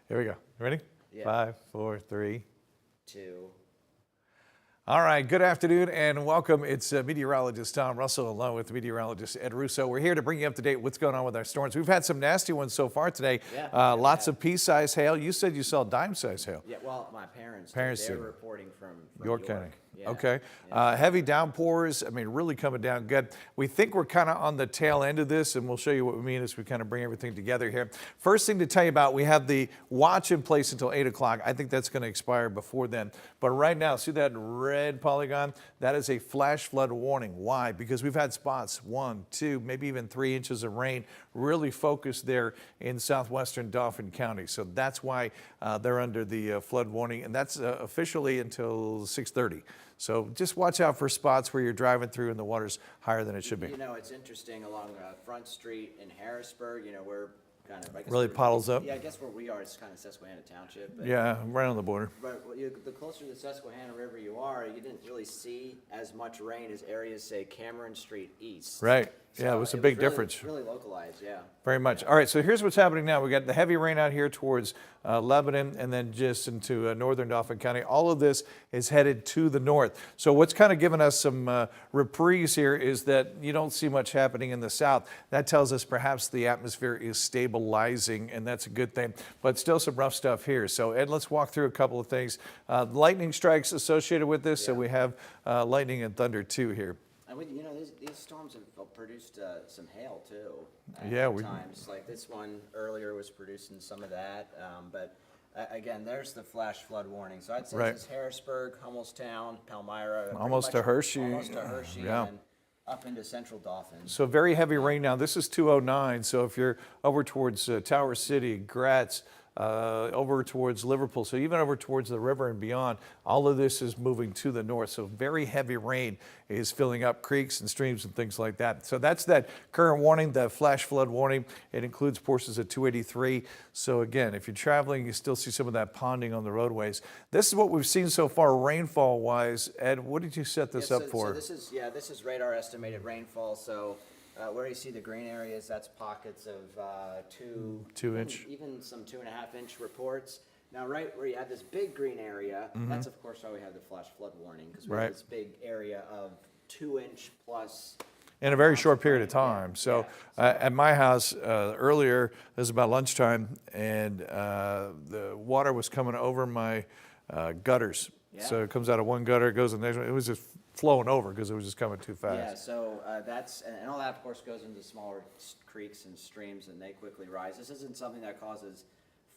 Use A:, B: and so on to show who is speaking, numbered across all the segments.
A: Here we go. Ready?
B: Yeah.
A: 5, 4, 3.
B: 2.
A: All right, good afternoon and welcome. It's meteorologist Tom Russell along with meteorologist Ed Russo. We're here to bring you up to date what's going on with our storms. We've had some nasty ones so far today. Lots of pea-sized hail. You said you saw dime-sized hail.
B: Yeah, well, my parents
A: did.
B: they're reporting from
A: York County.
B: Yeah.
A: Okay. Heavy downpours, I mean, really coming down good. We think we're kind of on the tail end of this, and we'll show you what we mean as we kind of bring everything together here. First thing to tell you about, we have the watch in place until 8 o'clock. I think that's going to expire before then. But right now, see that red polygon? That is a flash flood warning. Why? Because we've had spots, 1, 2, maybe even 3 inches of rain really focused there in southwestern Dauphin County. So that's why they're under the flood warning, and that's officially until 6:30. So just watch out for spots where you're driving through and the water's higher than it should be.
B: You know, it's interesting along Front Street in Harrisburg, you know, we're kind of...
A: Really puddles up?
B: Yeah, I guess where we are, it's kind of Susquehanna Township. But,
A: yeah, right on the border.
B: But the closer to the Susquehanna River you are, you didn't really see as much rain as areas, say, Cameron Street East.
A: Right.
B: So
A: yeah, it was a big difference.
B: It's really localized, yeah.
A: Very much. All right, so here's what's happening now. We got the heavy rain out here towards Lebanon and then just into northern Dauphin County. All of this is headed to the north. So what's kind of given us some reprise here is that you don't see much happening in the south. That tells us perhaps the atmosphere is stabilizing, and that's a good thing. But still some rough stuff here. So Ed, let's walk through a couple of things. Lightning strikes associated with this, so we have lightning and thunder too here.
B: And you know, these storms have produced some hail too.
A: At
B: times, like this one earlier was producing some of that. But again, there's the flash flood warning. So I'd say this is Harrisburg, Hummelstown, Palmyra,
A: almost to Hershey.
B: Almost to Hershey, and up into central Dauphin.
A: So very heavy rain now. This is 209. So if you're over towards Tower City, Gratz, over towards Liverpool, so even over towards the river and beyond, all of this is moving to the north. So very heavy rain is filling up creeks and streams and things like that. So that's that current warning, the flash flood warning. It includes portions of 283. So again, if you're traveling, you still see some of that ponding on the roadways. This is what we've seen so far rainfall wise. Ed, what did you set this up for?
B: So this is radar estimated rainfall. So where you see the green areas, that's pockets of 2 inch, even some 2.5 inch reports. Now, right where you have this big green area, that's of course why we have the flash flood warning, because we have this big area of 2 inch plus.
A: In a very short period of time. So at my house earlier, it was about lunchtime, and the water was coming over my gutters. So it comes out of one gutter, it goes in the next one. It was just flowing over because it was just coming too fast.
B: Yeah, so that's, and all that of course goes into smaller creeks and streams, and they quickly rise. This isn't something that causes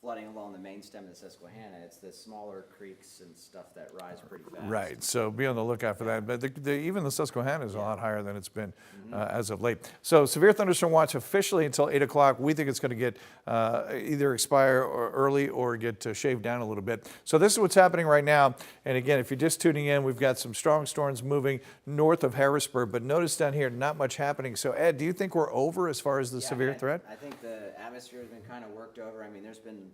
B: flooding along the main stem of the Susquehanna. It's the smaller creeks and stuff that rise pretty fast.
A: Right, so be on the lookout for that. But even the Susquehanna is a lot higher than it's been as of late. So severe thunderstorm watch officially until 8 o'clock. We think it's going to get either expire or early or get shaved down a little bit. So this is what's happening right now. And again, if you're just tuning in, we've got some strong storms moving north of Harrisburg. But notice down here, not much happening. So Ed, do you think we're over as far as the severe threat?
B: I think the atmosphere has been kind of worked over. I mean, there's been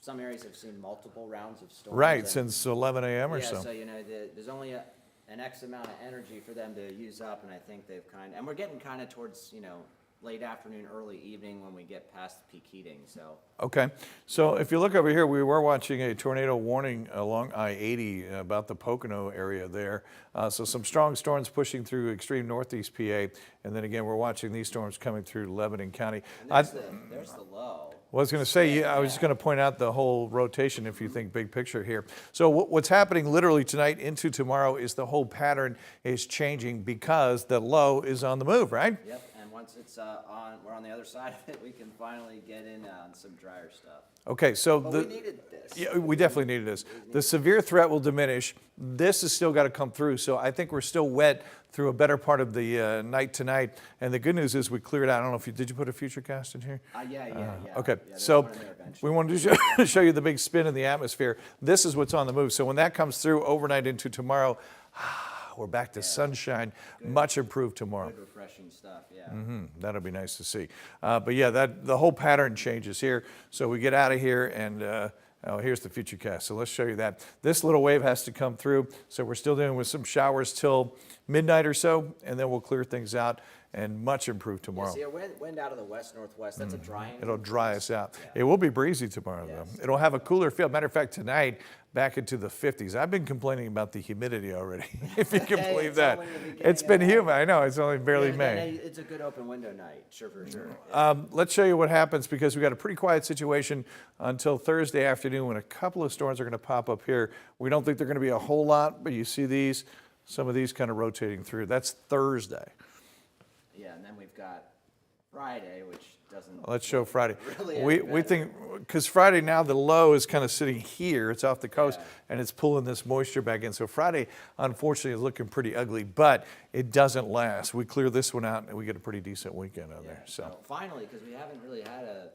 B: some areas have seen multiple rounds of storms.
A: Right, since 11 a.m. or so.
B: Yeah, so you know, there's only an X amount of energy for them to use up, and I think they've and we're getting kind of towards, you know, late afternoon, early evening when we get past the peak heating, so.
A: Okay, so if you look over here, we were watching a tornado warning along I-80 about the Pocono area there. So some strong storms pushing through extreme northeast PA, and then again, we're watching these storms coming through Lebanon County.
B: And there's the low.
A: Well, I was going to say, I was just going to point out the whole rotation if you think big picture here. So what's happening literally tonight into tomorrow is the whole pattern is changing because the low is on the move, right?
B: Yep, and once it's we're on the other side of it, we can finally get in on some drier stuff.
A: Okay, so
B: we needed this.
A: Yeah, we definitely needed this. The severe threat will diminish. This has still got to come through. So I think we're still wet through a better part of the night tonight. And the good news is we cleared out. I don't know if did you put a futurecast in here?
B: Yeah.
A: Okay,
B: Yeah,
A: so we wanted to show you the big spin in the atmosphere. This is what's on the move. So when that comes through overnight into tomorrow, we're back to sunshine, much improved tomorrow.
B: Good refreshing stuff, yeah.
A: That'll be nice to see. But yeah, the whole pattern changes here. So we get out of here and here's the futurecast. So let's show you that. This little wave has to come through. So we're still dealing with some showers till midnight or so, and then we'll clear things out. and much improved tomorrow.
B: See a wind out of the west-northwest, that's a drying.
A: It'll dry us out.
B: Yeah.
A: It will be breezy tomorrow, though.
B: Yes.
A: It'll have a cooler feel. Matter of fact, tonight, back into the 50s. I've been complaining about the humidity already, if you can
B: Hey,
A: believe
B: it's
A: that.
B: only the beginning
A: It's
B: of
A: been
B: May.
A: humid. I know, it's only barely
B: Yeah,
A: May.
B: It's a good open window night, sure, for sure.
A: Let's show you what happens because we got a pretty quiet situation until Thursday afternoon when a couple of storms are going to pop up here. We don't think they're going to be a whole lot, but you see these, some of these kind of rotating through. That's Thursday.
B: Yeah, and then we've got Friday, which doesn't.
A: Let's show Friday.
B: Really
A: we
B: better.
A: think, because Friday now the low is kind of sitting here, it's off the coast,
B: Yeah.
A: and it's pulling this moisture back in. So Friday, unfortunately, is looking pretty ugly, but it doesn't last. We clear this one out, and we get a pretty decent weekend out there. So
B: Finally, because we haven't really had a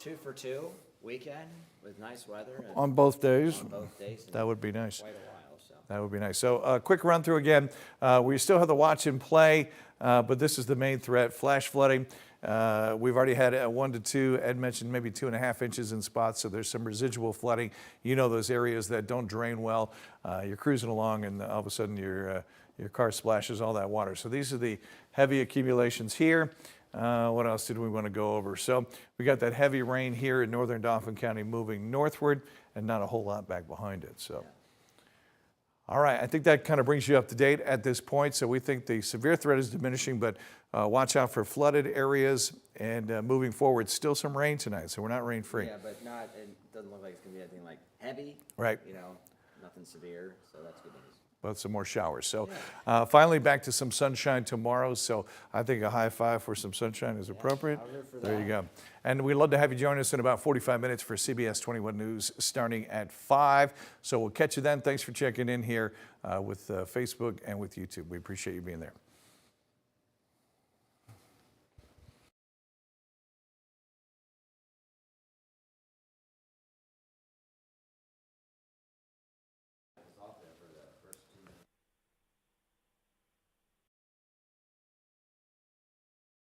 B: 2-for-2 weekend with nice weather and
A: on both days,
B: on both days. in
A: that would be nice.
B: Quite a while, so.
A: That would be nice. So quick run through again. We still have the watch in play, but this is the main threat, flash flooding. We've already had 1 to 2. Ed mentioned maybe 2.5 inches in spots, so there's some residual flooding. You know those areas that don't drain well. You're cruising along and all of a sudden your car splashes all that water. So these are the heavy accumulations here. What else did we want to go over? So we got that heavy rain here in northern Dauphin County moving northward and not a whole lot back behind it. So. All right, I think that kind of brings you up to date at this point. So we think the severe threat is diminishing, but watch out for flooded areas and moving forward, still some rain tonight. So we're not rain free.
B: Yeah, but not, it doesn't look like it's going to be anything like heavy.
A: Right.
B: You know, nothing severe, so that's good news.
A: But some more showers. So finally back to some sunshine tomorrow. So I think a high five for some sunshine is appropriate.
B: I'll root for
A: There you
B: that.
A: go. And we'd love to have you join us in about 45 minutes for CBS 21 News starting at 5. So we'll catch you then. Thanks for checking in here with Facebook and with YouTube. We appreciate you being there.